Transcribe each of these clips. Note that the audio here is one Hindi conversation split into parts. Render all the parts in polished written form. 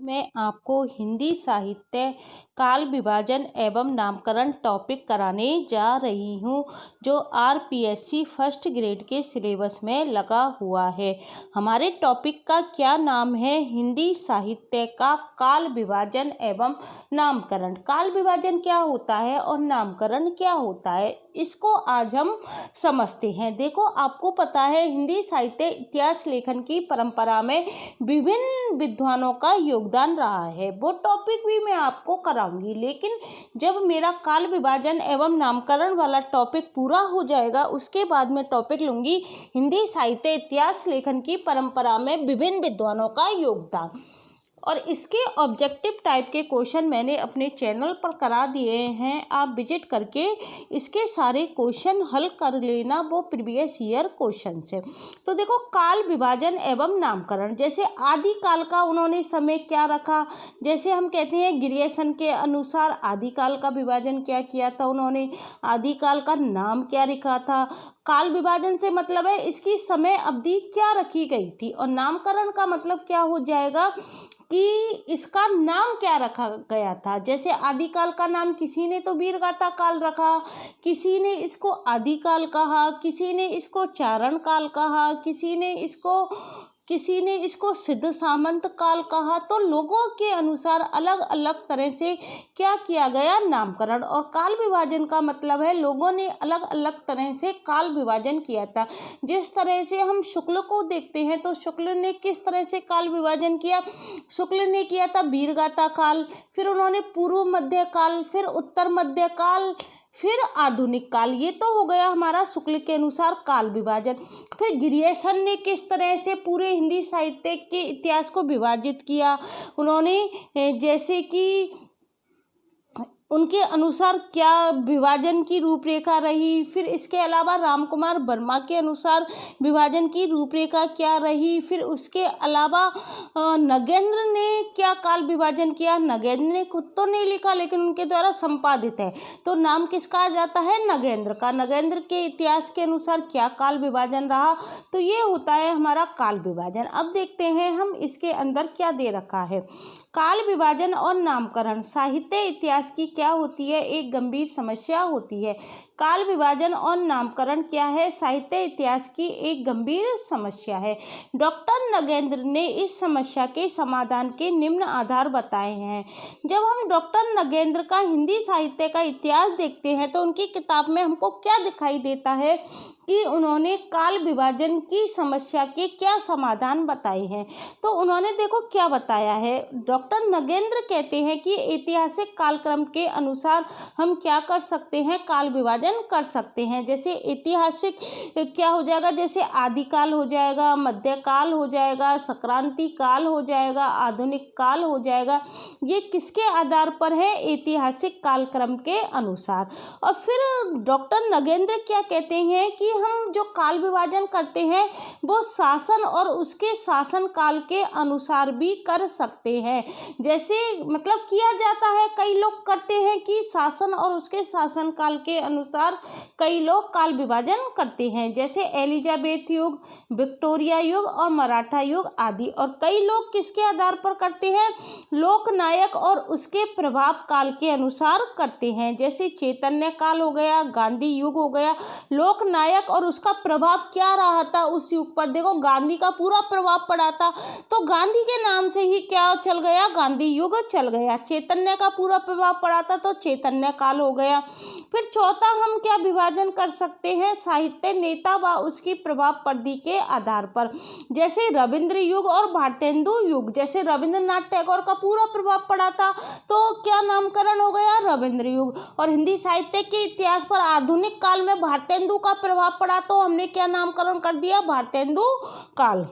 मैं आपको हिंदी साहित्य काल विभाजन एवं नामकरण टॉपिक कराने जा रही हूँ, जो आरपीएससी फर्स्ट ग्रेड के सिलेबस में लगा हुआ है। हमारे टॉपिक का क्या नाम है? हिंदी साहित्य का काल विभाजन एवं नामकरण। काल विभाजन क्या होता है और नामकरण क्या होता है, इसको आज हम समझते हैं। देखो, आपको पता है हिंदी साहित्य इतिहास लेखन की परंपरा में विभिन्न विद्वानों का योगदान रहा है। वो टॉपिक भी मैं आपको कराऊंगी, लेकिन जब मेरा काल विभाजन एवं नामकरण वाला टॉपिक पूरा हो जाएगा, उसके बाद मैं टॉपिक लूंगी हिंदी साहित्य इतिहास लेखन की परंपरा में विभिन्न विद्वानों का योगदान। और इसके ऑब्जेक्टिव टाइप के क्वेश्चन मैंने अपने चैनल पर करा दिए हैं, आप विजिट करके इसके सारे क्वेश्चन हल कर लेना, वो प्रीवियस ईयर क्वेश्चन से। तो देखो, काल विभाजन एवं नामकरण, जैसे आदिकाल का उन्होंने समय क्या रखा, जैसे हम कहते हैं ग्रियर्सन के अनुसार आदिकाल का विभाजन क्या किया था उन्होंने, आदिकाल का नाम क्या रखा था। काल विभाजन से मतलब है इसकी समय अवधि क्या रखी गई थी, और नामकरण का मतलब क्या हो जाएगा कि इसका नाम क्या रखा गया था। जैसे आदिकाल का नाम किसी ने तो वीरगाथा काल रखा, किसी ने इसको आदिकाल कहा, किसी ने इसको चारण काल कहा, किसी ने इसको सिद्ध सामंत काल कहा। तो लोगों के अनुसार अलग अलग तरह से क्या किया गया, नामकरण। और काल विभाजन का मतलब है लोगों ने अलग अलग तरह से काल विभाजन किया था। जिस तरह से हम शुक्ल को देखते हैं, तो शुक्ल ने किस तरह से काल विभाजन किया, शुक्ल ने किया था वीरगाथा काल, फिर उन्होंने पूर्व मध्य काल, फिर उत्तर मध्य काल, फिर आधुनिक काल। ये तो हो गया हमारा शुक्ल के अनुसार काल विभाजन। फिर ग्रियर्सन ने किस तरह से पूरे हिंदी साहित्य के इतिहास को विभाजित किया, उन्होंने जैसे कि उनके अनुसार क्या विभाजन की रूपरेखा रही। फिर इसके अलावा रामकुमार वर्मा के अनुसार विभाजन की रूपरेखा क्या रही। फिर उसके अलावा नगेंद्र ने क्या काल विभाजन किया। नगेंद्र ने खुद तो नहीं लिखा, लेकिन उनके द्वारा संपादित है, तो नाम किसका आ जाता है, नगेंद्र का। नगेंद्र के इतिहास के अनुसार क्या काल विभाजन रहा, तो ये होता है हमारा काल विभाजन। अब देखते हैं हम इसके अंदर क्या दे रखा है। काल विभाजन और नामकरण साहित्य इतिहास की क्या होती है, एक गंभीर समस्या होती है। काल विभाजन और नामकरण क्या है, साहित्य इतिहास की एक गंभीर समस्या है। डॉक्टर नगेंद्र ने इस समस्या के समाधान के निम्न आधार बताए हैं। जब हम डॉक्टर नगेंद्र का हिंदी साहित्य का इतिहास देखते हैं, तो उनकी किताब में हमको क्या दिखाई देता है कि उन्होंने काल विभाजन की समस्या के क्या समाधान बताए हैं। तो उन्होंने देखो क्या बताया है। डॉक्टर नगेंद्र कहते हैं कि ऐतिहासिक कालक्रम के अनुसार हम क्या कर सकते हैं, काल विभाजन कर सकते हैं। जैसे ऐतिहासिक क्या हो जाएगा, जैसे आदिकाल हो जाएगा, मध्यकाल हो जाएगा, संक्रांति काल हो जाएगा, आधुनिक काल हो जाएगा। ये किसके आधार पर है, ऐतिहासिक कालक्रम के अनुसार। और फिर डॉक्टर नगेंद्र क्या कहते हैं कि हम जो काल विभाजन करते हैं वो शासन और उसके शासन काल के अनुसार भी कर सकते हैं। जैसे मतलब किया जाता है, कई लोग करते हैं कि शासन और उसके शासन काल के अनुसार कई लोग काल विभाजन करते हैं, जैसे एलिजाबेथ युग, विक्टोरिया युग और मराठा युग आदि। और कई लोग किसके आधार पर करते हैं, लोकनायक और उसके प्रभाव काल के अनुसार करते हैं। जैसे चैतन्य काल हो गया, गांधी युग हो गया। लोकनायक और उसका प्रभाव क्या रहा था उस युग पर, देखो गांधी का पूरा प्रभाव पड़ा था, तो गांधी के नाम से ही क्या चल गया, गांधी युग चल गया। चैतन्य का पूरा प्रभाव पड़ा था, तो चैतन्य काल हो गया। फिर चौथा हम क्या विभाजन कर सकते हैं, साहित्य नेता व उसकी प्रभाव परिधि के आधार पर। जैसे रविंद्र युग और भारतेंदु युग, जैसे रविंद्रनाथ टैगोर का पूरा प्रभाव पड़ा था, तो क्या नामकरण हो गया, रविंद्र युग। और हिंदी साहित्य के इतिहास पर आधुनिक काल में भारतेंदु का प्रभाव पड़ा, तो हमने क्या नामकरण कर दिया, भारतेंदु काल।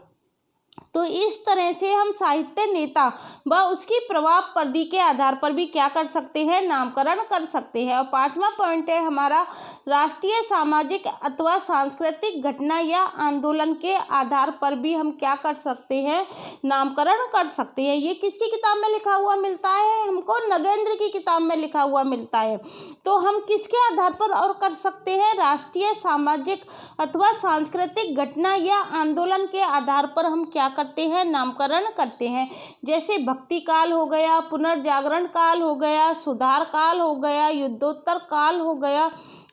तो इस तरह से हम साहित्य नेता व उसकी प्रभाव परिधि के आधार पर भी क्या कर सकते हैं, नामकरण कर सकते हैं। और पांचवा पॉइंट है हमारा, राष्ट्रीय सामाजिक अथवा सांस्कृतिक घटना या आंदोलन के आधार पर भी हम क्या कर सकते हैं, नामकरण कर सकते हैं। ये किसकी किताब में लिखा हुआ मिलता है हमको, नगेंद्र की किताब में लिखा हुआ मिलता है। तो हम किसके आधार पर और कर सकते हैं, राष्ट्रीय सामाजिक अथवा सांस्कृतिक घटना या आंदोलन के आधार पर हम क्या क्या करते हैं, नामकरण करते हैं। जैसे भक्ति काल हो गया, पुनर्जागरण काल हो गया, सुधार काल हो गया, युद्धोत्तर काल हो गया,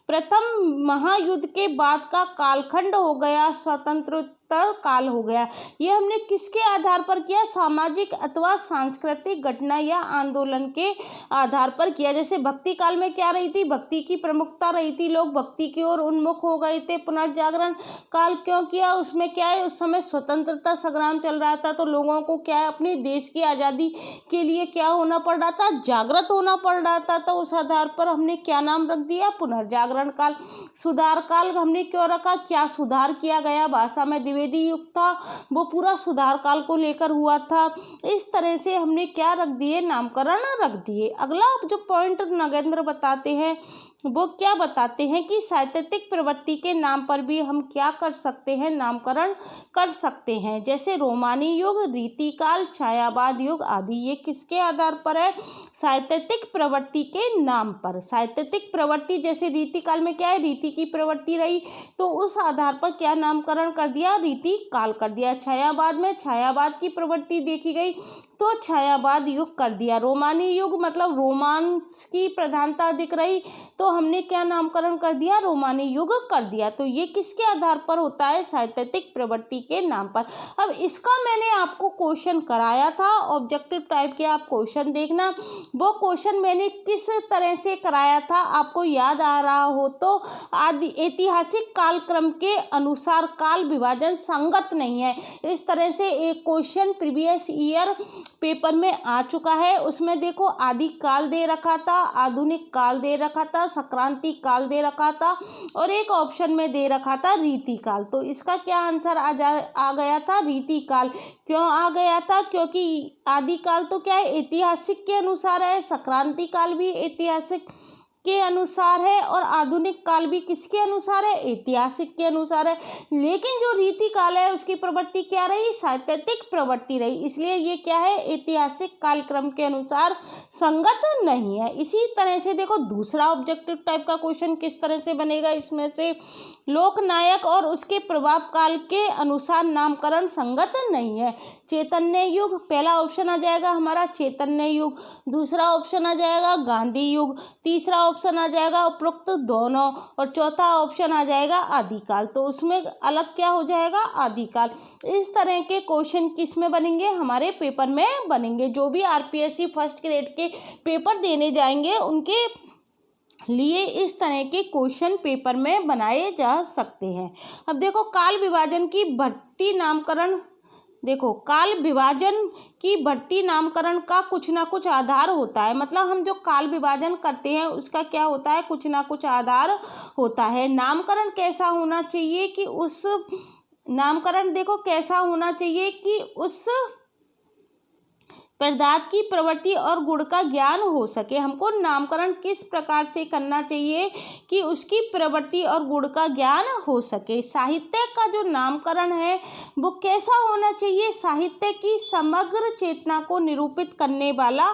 प्रथम महायुद्ध के बाद का कालखंड हो गया, स्वतंत्रोत्तर काल हो गया। ये हमने किसके आधार पर किया, सामाजिक अथवा सांस्कृतिक घटना या आंदोलन के आधार पर किया। जैसे भक्ति काल में क्या रही थी, भक्ति की प्रमुखता रही थी, लोग भक्ति की ओर उन्मुख हो गए थे। पुनर्जागरण काल क्यों किया, उसमें क्या है, उस समय स्वतंत्रता संग्राम चल रहा था, तो लोगों को क्या है, अपने देश की आज़ादी के लिए क्या होना पड़ रहा था, जागृत होना पड़ रहा था। तो उस आधार पर हमने क्या नाम रख दिया, पुनर्जागरण काल। सुधार काल हमने क्यों रखा, क्या सुधार किया गया, भाषा में द्विवेदी युग था, वो पूरा सुधार काल को लेकर हुआ था। इस तरह से हमने क्या रख दिए, नामकरण रख दिए। अगला जो पॉइंट नगेंद्र बताते हैं वो क्या बताते हैं कि साहित्यिक प्रवृत्ति के नाम पर भी हम क्या कर सकते हैं, नामकरण कर सकते हैं। जैसे रोमानी युग, रीतिकाल, छायावाद युग आदि। ये किसके आधार पर है, साहित्यिक प्रवृत्ति के नाम पर। साहित्यिक प्रवृत्ति जैसे रीतिकाल में क्या है, रीति की प्रवृत्ति रही, तो उस आधार पर क्या नामकरण कर दिया, रीतिकाल कर दिया। छायावाद में छायावाद की प्रवृत्ति देखी गई तो छायावाद युग कर दिया। रोमानी युग मतलब रोमांस की प्रधानता दिख रही, तो हमने क्या नामकरण कर दिया, रोमानी युग कर दिया। तो ये किसके आधार पर होता है, साहित्यिक प्रवृत्ति के नाम पर। अब इसका मैंने आपको क्वेश्चन कराया था, ऑब्जेक्टिव टाइप के आप क्वेश्चन देखना। वो क्वेश्चन मैंने किस तरह से कराया था, आपको याद आ रहा हो तो आदि ऐतिहासिक कालक्रम के अनुसार काल विभाजन संगत नहीं है। इस तरह से एक क्वेश्चन प्रीवियस ईयर पेपर में आ चुका है। उसमें देखो आदि काल दे रखा था, आधुनिक काल दे रखा था, संक्रांति काल दे रखा था और एक ऑप्शन में दे रखा था रीति काल। तो इसका क्या आंसर आ गया था, रीति काल। क्यों आ गया था, क्योंकि आदि काल तो क्या है, ऐतिहासिक के अनुसार है, संक्रांति काल भी ऐतिहासिक के अनुसार है और आधुनिक काल भी किसके अनुसार है, ऐतिहासिक के अनुसार है। लेकिन जो रीति काल है उसकी प्रवृत्ति क्या रही, साहित्यिक प्रवृत्ति रही, इसलिए ये क्या है, ऐतिहासिक कालक्रम के अनुसार संगत नहीं है। इसी तरह से देखो दूसरा ऑब्जेक्टिव टाइप का क्वेश्चन किस तरह से बनेगा, इसमें से लोकनायक और उसके प्रभाव काल के अनुसार नामकरण संगत नहीं है। चैतन्य युग पहला ऑप्शन आ जाएगा हमारा, चैतन्य युग। दूसरा ऑप्शन आ जाएगा गांधी युग। तीसरा ऑप्शन आ जाएगा उपरोक्त दोनों और चौथा ऑप्शन आ जाएगा आदिकाल। तो उसमें अलग क्या हो जाएगा, आदिकाल। इस तरह के क्वेश्चन किस में बनेंगे, हमारे पेपर में बनेंगे। जो भी आरपीएससी फर्स्ट ग्रेड के पेपर देने जाएंगे उनके लिए इस तरह के क्वेश्चन पेपर में बनाए जा सकते हैं। अब देखो काल विभाजन की बढ़ती नामकरण, देखो काल विभाजन की बढ़ती नामकरण का कुछ ना कुछ आधार होता है। मतलब हम जो काल विभाजन करते हैं उसका क्या होता है, कुछ ना कुछ आधार होता है। नामकरण कैसा होना चाहिए कि उस नामकरण देखो कैसा होना चाहिए कि उस पदार्थ की प्रवृत्ति और गुण का ज्ञान हो सके। हमको नामकरण किस प्रकार से करना चाहिए कि उसकी प्रवृत्ति और गुण का ज्ञान हो सके। साहित्य का जो नामकरण है वो कैसा होना चाहिए, साहित्य की समग्र चेतना को निरूपित करने वाला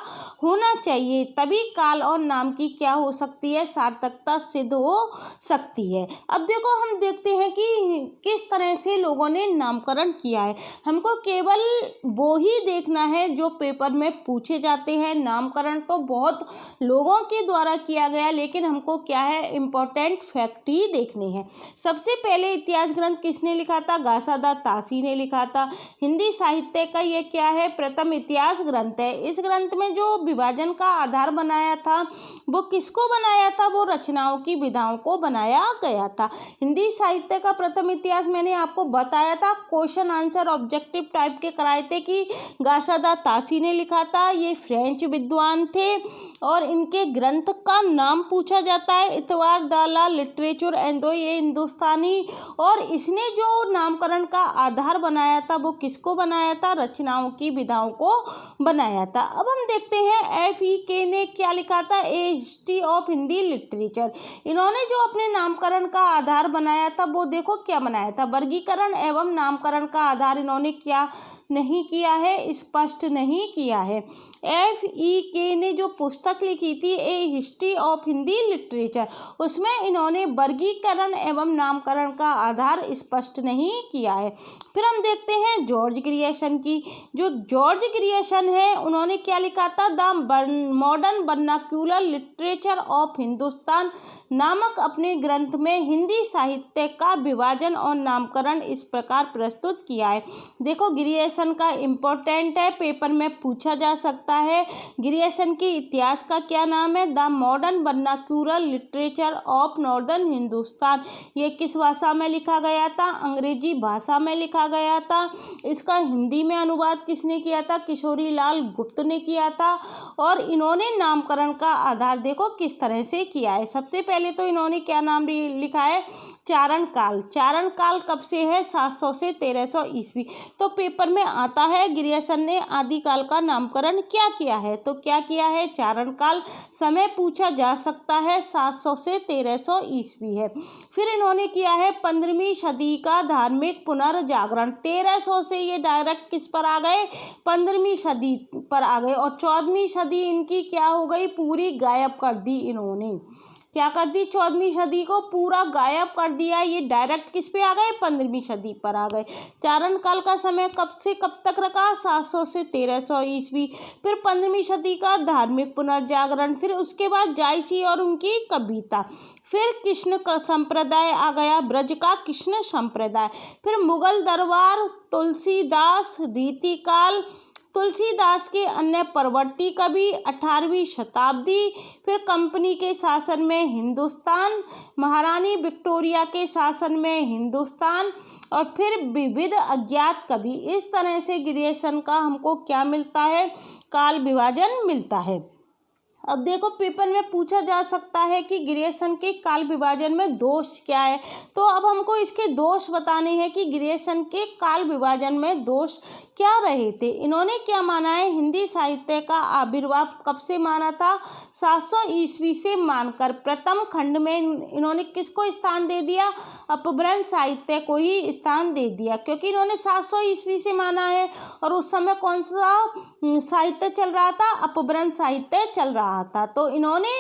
होना चाहिए, तभी काल और नाम की क्या हो सकती है, सार्थकता सिद्ध हो सकती है। अब देखो हम देखते हैं कि किस तरह से लोगों ने नामकरण किया है। हमको केवल वो ही देखना है जो पेपर में पूछे जाते हैं। नामकरण तो बहुत लोगों के द्वारा किया गया, लेकिन हमको क्या है, इम्पोर्टेंट फैक्ट ही देखने हैं। सबसे पहले इतिहास ग्रंथ किसने लिखा था, घासादा तासी ने लिखा था। हिंदी साहित्य का ये क्या है, प्रथम इतिहास ग्रंथ है। इस ग्रंथ में जो विभाजन का आधार बनाया था वो किसको बनाया था, वो रचनाओं की विधाओं को बनाया गया था। हिंदी साहित्य का प्रथम इतिहास मैंने आपको बताया था, क्वेश्चन आंसर ऑब्जेक्टिव टाइप के कराए थे कि घासादा तासी ने लिखा था। ये फ्रेंच विद्वान थे और इनके ग्रंथ का नाम पूछा जाता है इतवार दाला लिटरेचर एंड, ये हिंदुस्तानी। और इसने जो नामकरण का आधार बनाया था वो किसको बनाया था, रचनाओं की विधाओं को बनाया था। अब हम देखते हैं FEK ने क्या लिखा था, ए हिस्ट्री ऑफ हिंदी लिटरेचर। इन्होंने जो अपने नामकरण का आधार बनाया था वो देखो क्या बनाया था, वर्गीकरण एवं नामकरण का आधार इन्होंने क्या नहीं किया है, स्पष्ट नहीं किया है। FEK ने जो पुस्तक लिखी थी ए हिस्ट्री ऑफ हिंदी लिटरेचर, उसमें इन्होंने वर्गीकरण एवं नामकरण का आधार स्पष्ट नहीं किया है। फिर हम देखते हैं जॉर्ज ग्रियर्सन की। जो जॉर्ज ग्रियर्सन है उन्होंने क्या लिखा था, the modern vernacular literature of Hindustan नामक अपने ग्रंथ में हिंदी साहित्य का विभाजन और नामकरण इस प्रकार प्रस्तुत किया है। देखो ग्रियर्सन का इम्पोर्टेंट है, पेपर में पूछा जा सकता है। ग्रियर्सन के इतिहास का क्या नाम है, the modern vernacular literature of northern Hindustan. ये किस भाषा में लिखा गया था, अंग्रेजी भाषा में लिखा गया था। इसका हिंदी में अनुवाद किसने किया था, किशोरी लाल गुप्त ने किया था। और इन्होंने नामकरण का आधार देखो किस तरह से किया है। सबसे पहले तो इन्होंने क्या नाम लिखा है, चारण काल। चारण काल कब से है, 700 से 1300 ईस्वी। तो पेपर में आता है ग्रियर्सन ने आदिकाल का नामकरण क्या किया है, तो क्या किया है, चारण काल। समय पूछा जा सकता है, 700 से 1300 ईस्वी है। फिर इन्होंने किया है 15वीं सदी का धार्मिक पुनर्जागरण। 1300 से ये डायरेक्ट किस पर आ गए, 15वीं सदी पर आ गए। और 14वीं सदी इनकी क्या हो गई, पूरी गायब कर दी इन्होंने। क्या कर दी, 14वीं सदी को पूरा गायब कर दिया। ये डायरेक्ट किस पे आ गए, 15वीं सदी पर आ गए। चारण काल का समय कब से कब तक रखा, 700 से 1300 ईस्वी। फिर 15वीं सदी का धार्मिक पुनर्जागरण। फिर उसके बाद जायसी और उनकी कविता। फिर कृष्ण का संप्रदाय आ गया, ब्रज का कृष्ण संप्रदाय। फिर मुगल दरबार, तुलसीदास, रीतिकाल, तुलसीदास के अन्य परवर्ती कवि, 18वीं शताब्दी। फिर कंपनी के शासन में हिंदुस्तान, महारानी विक्टोरिया के शासन में हिंदुस्तान। और फिर विविध अज्ञात कवि। इस तरह से ग्रियर्सन का हमको क्या मिलता है, काल विभाजन मिलता है। अब देखो पेपर में पूछा जा सकता है कि ग्रियर्सन के काल विभाजन में दोष क्या है। तो अब हमको इसके दोष बताने हैं कि ग्रियर्सन के काल विभाजन में दोष क्या रहे थे। इन्होंने क्या माना है, हिंदी साहित्य का आविर्भाव कब से माना था, 700 ईस्वी से मानकर। प्रथम खंड में इन्होंने किसको स्थान दे दिया, अपभ्रंश साहित्य को ही स्थान दे दिया, क्योंकि इन्होंने 700 ईस्वी से माना है। और उस समय कौन सा साहित्य चल रहा था, अपभ्रंश साहित्य चल रहा था। तो इन्होंने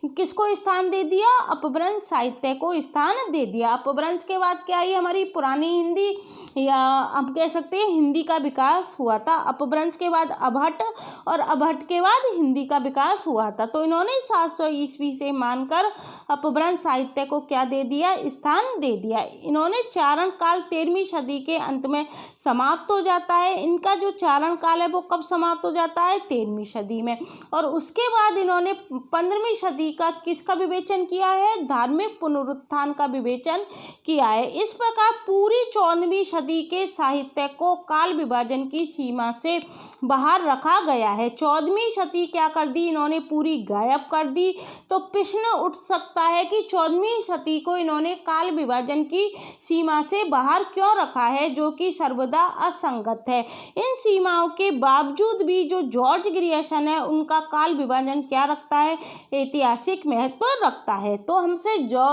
किसको स्थान दे दिया, अपभ्रंश साहित्य को स्थान दे दिया। अपभ्रंश के बाद क्या आई, हमारी पुरानी हिंदी, या हम कह सकते हैं हिंदी का विकास हुआ था। अपभ्रंश के बाद अभट्ट, और अभट्ट के बाद हिंदी का विकास हुआ था। तो इन्होंने 700 ईस्वी से मानकर अपभ्रंश साहित्य को क्या दे दिया, स्थान दे दिया। इन्होंने चारण काल 13वीं सदी के अंत में समाप्त हो जाता है। इनका जो चारण काल है वो कब समाप्त हो जाता है, 13वीं सदी में। और उसके बाद इन्होंने 15वीं सदी का किसका विवेचन किया है, धार्मिक पुनरुत्थान का विवेचन किया है। इस प्रकार पूरी 14वीं सदी के साहित्य को काल विभाजन की सीमा से बाहर रखा गया है। 14वीं सदी क्या कर दी, इन्होंने पूरी गायब कर दी। तो प्रश्न उठ सकता है कि 14वीं सदी को इन्होंने काल विभाजन की सीमा से बाहर क्यों रखा है, जो कि सर्वदा असंगत है। इन सीमाओं के बावजूद भी जो जॉर्ज ग्रियर्सन है उनका काल विभाजन क्या रखता है, ऐतिहासिक महत्व रखता है। तो हमसे जो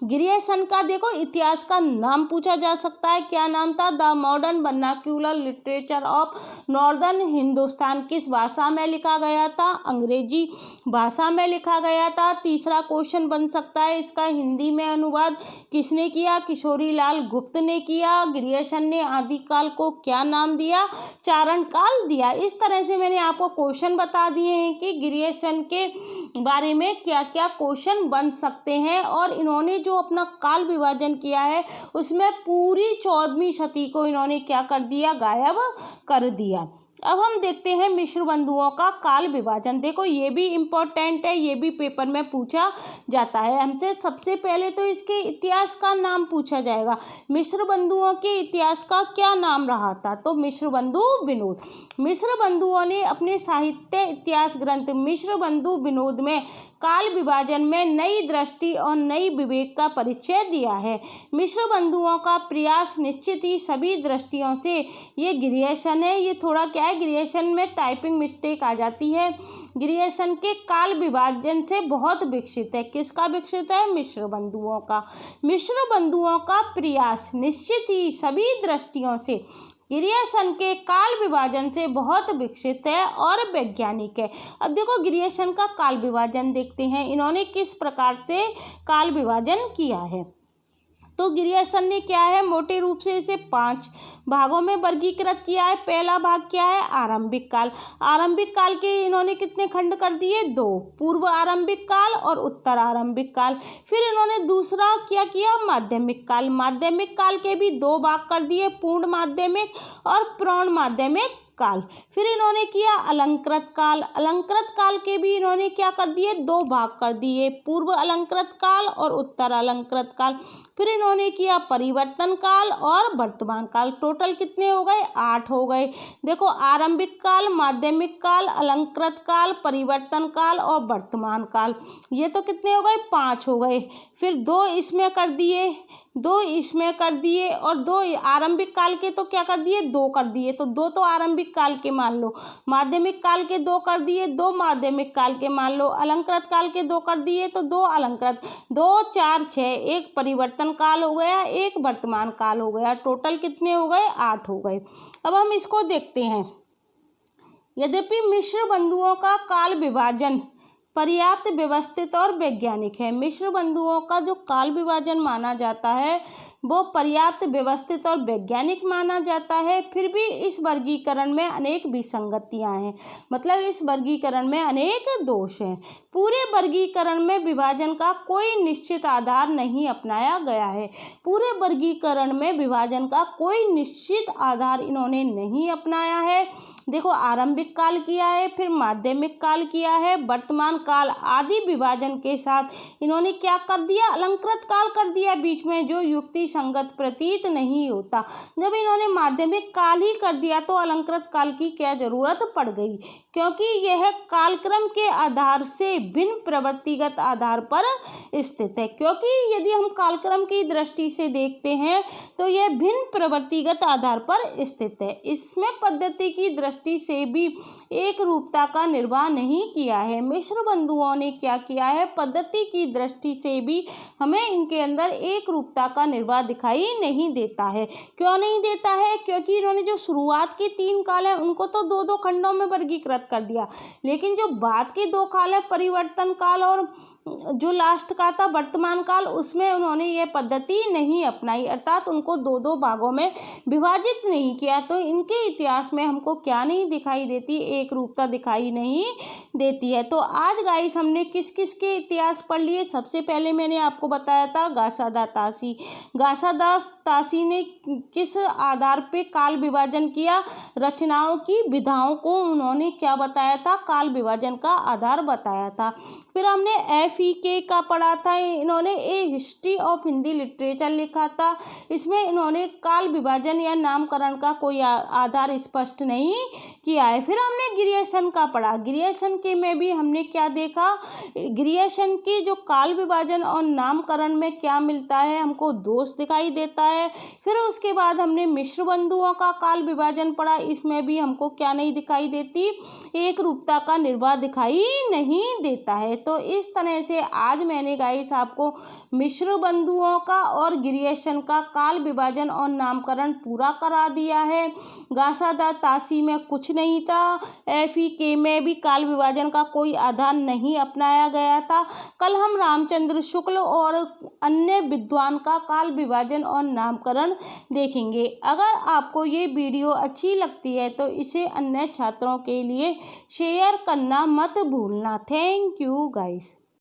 ग्रियर्सन का देखो इतिहास का नाम पूछा जा सकता है, क्या नाम था, the modern vernacular literature of northern Hindustan. किस भाषा में लिखा गया था, अंग्रेजी भाषा में लिखा गया था। तीसरा क्वेश्चन बन सकता है, इसका हिंदी में अनुवाद किसने किया, किशोरी लाल गुप्त ने किया। ग्रियर्सन ने आदिकाल को क्या नाम दिया, चारण काल दिया। इस तरह से मैंने आपको क्वेश्चन बता दिए हैं कि ग्रियर्सन के बारे में क्या क्या क्वेश्चन बन सकते हैं। और इन्होंने जो अपना काल विभाजन किया है उसमें पूरी 14वीं सदी को इन्होंने क्या कर दिया, गायब कर दिया। अब हम देखते हैं मिश्र बंधुओं का काल विभाजन। देखो ये भी इम्पोर्टेंट है, ये भी पेपर में पूछा जाता है हमसे। सबसे पहले तो इसके इतिहास का नाम पूछा जाएगा। मिश्र बंधुओं के इतिहास का क्या नाम रहा था, तो मिश्र बंधु विनोद। मिश्र बंधुओं ने अपने साहित्य इतिहास ग्रंथ मिश्र बंधु विनोद में काल विभाजन में नई दृष्टि और नई विवेक का परिचय दिया है। मिश्र बंधुओं का प्रयास निश्चित ही सभी दृष्टियों से, ये ग्रियर्सन है, ये थोड़ा क्या है, ग्रियर्सन में टाइपिंग मिस्टेक आ जाती है। ग्रियर्सन के काल विभाजन से बहुत विकसित है। किसका विकसित है, मिश्र बंधुओं का। मिश्र बंधुओं का प्रयास निश्चित ही सभी दृष्टियों से, ग्रियर्सन के काल विभाजन से बहुत विकसित है और वैज्ञानिक है। अब देखो ग्रियर्सन का काल विभाजन देखते हैं, इन्होंने किस प्रकार से काल विभाजन किया है। तो ग्रियर्सन ने क्या है, मोटे रूप से इसे 5 भागों में वर्गीकृत किया है। पहला भाग क्या है, आरंभिक काल। आरंभिक काल के इन्होंने कितने खंड कर दिए, 2, पूर्व आरंभिक काल और उत्तर आरंभिक काल। फिर इन्होंने दूसरा क्या किया, माध्यमिक काल। माध्यमिक काल के भी 2 भाग कर दिए, पूर्ण माध्यमिक और प्रौढ़ माध्यमिक काल। फिर इन्होंने किया अलंकृत काल। अलंकृत काल के भी इन्होंने क्या कर दिए, 2 भाग कर दिए, पूर्व अलंकृत काल और उत्तर अलंकृत काल। फिर इन्होंने किया परिवर्तन काल और वर्तमान काल। टोटल कितने हो गए, 8 हो गए। देखो आरंभिक काल, माध्यमिक काल, अलंकृत काल, परिवर्तन काल और वर्तमान काल, ये तो कितने हो गए, 5 हो गए। फिर 2 इसमें कर दिए, 2 इसमें कर दिए और 2 आरंभिक काल के तो क्या कर दिए, 2 कर दिए। तो 2 तो आरंभिक काल के मान लो, माध्यमिक काल के 2 कर दिए, 2 माध्यमिक काल के मान लो, अलंकृत काल के 2 कर दिए तो 2 अलंकृत, 2 4 6, एक परिवर्तन काल हो गया, एक वर्तमान काल हो गया। टोटल कितने हो गए, 8 हो गए। अब हम इसको देखते हैं। यद्यपि मिश्र बंधुओं का काल विभाजन पर्याप्त व्यवस्थित और वैज्ञानिक है। मिश्र बंधुओं का जो काल विभाजन माना जाता है वो पर्याप्त व्यवस्थित और वैज्ञानिक माना जाता है, फिर भी इस वर्गीकरण में अनेक विसंगतियां हैं, मतलब इस वर्गीकरण में अनेक दोष हैं। पूरे वर्गीकरण में विभाजन का कोई निश्चित आधार नहीं अपनाया गया है। पूरे वर्गीकरण में विभाजन का कोई निश्चित आधार इन्होंने नहीं अपनाया है। देखो आरंभिक काल किया है, फिर माध्यमिक काल किया है, वर्तमान काल आदि विभाजन के साथ इन्होंने क्या कर दिया, अलंकृत काल कर दिया बीच में, जो युक्ति संगत प्रतीत नहीं होता। जब इन्होंने माध्यमिक काल ही कर दिया तो अलंकृत काल की क्या जरूरत पड़ गई, क्योंकि यह कालक्रम के आधार से भिन्न प्रवृत्तिगत आधार पर स्थित है। क्योंकि यदि हम कालक्रम की दृष्टि से देखते हैं तो यह भिन्न प्रवृत्तिगत आधार पर स्थित है। इसमें पद्धति की दृष्टि से भी एक रूपता का निर्वाह नहीं किया है। मिश्र बंधुओं ने क्या किया है, पद्धति की दृष्टि से भी हमें इनके अंदर एक रूपता का निर्वाह दिखाई नहीं देता है। क्यों नहीं देता है, क्योंकि इन्होंने जो शुरुआत की 3 काल है उनको तो 2-2 खंडों में वर्गीकृत कर दिया, लेकिन जो बाद के 2 काल है, परिवर्तन काल और जो लास्ट का था वर्तमान काल, उसमें उन्होंने ये पद्धति नहीं अपनाई, अर्थात उनको 2-2 भागों में विभाजित नहीं किया। तो इनके इतिहास में हमको क्या नहीं दिखाई देती, एक रूपता दिखाई नहीं देती है। तो आज गाइस हमने किस किस के इतिहास पढ़ लिए। सबसे पहले मैंने आपको बताया था गासादा तासी। गासादा तासी ने किस आधार पे काल विभाजन किया, रचनाओं की विधाओं को उन्होंने क्या बताया था, काल विभाजन का आधार बताया था। फिर हमने FEK का पढ़ा था, इन्होंने ए हिस्ट्री ऑफ हिंदी लिटरेचर लिखा था। इसमें इन्होंने काल विभाजन या नामकरण का कोई आधार स्पष्ट नहीं किया है। फिर हमने ग्रियर्सन का पढ़ा। ग्रियर्सन के में भी हमने क्या देखा, ग्रियर्सन की जो काल विभाजन और नामकरण में क्या मिलता है, हमको दोष दिखाई देता है। फिर उसके बाद हमने मिश्र बंधुओं का काल विभाजन पढ़ा, इसमें भी हमको क्या नहीं दिखाई देती, एक रूपता का निर्वाह दिखाई नहीं देता है। तो इस तरह से आज मैंने गाइस आपको मिश्र बंधुओं का और ग्रियर्सन का काल विभाजन और नामकरण पूरा करा दिया है। गासादा तासी में कुछ नहीं था, FEK में भी काल विभाजन का कोई आधार नहीं अपनाया गया था। कल हम रामचंद्र शुक्ल और अन्य विद्वान का काल विभाजन और नामकरण देखेंगे। अगर आपको ये वीडियो अच्छी लगती है तो इसे अन्य छात्रों के लिए शेयर करना मत भूलना। Thank you guys.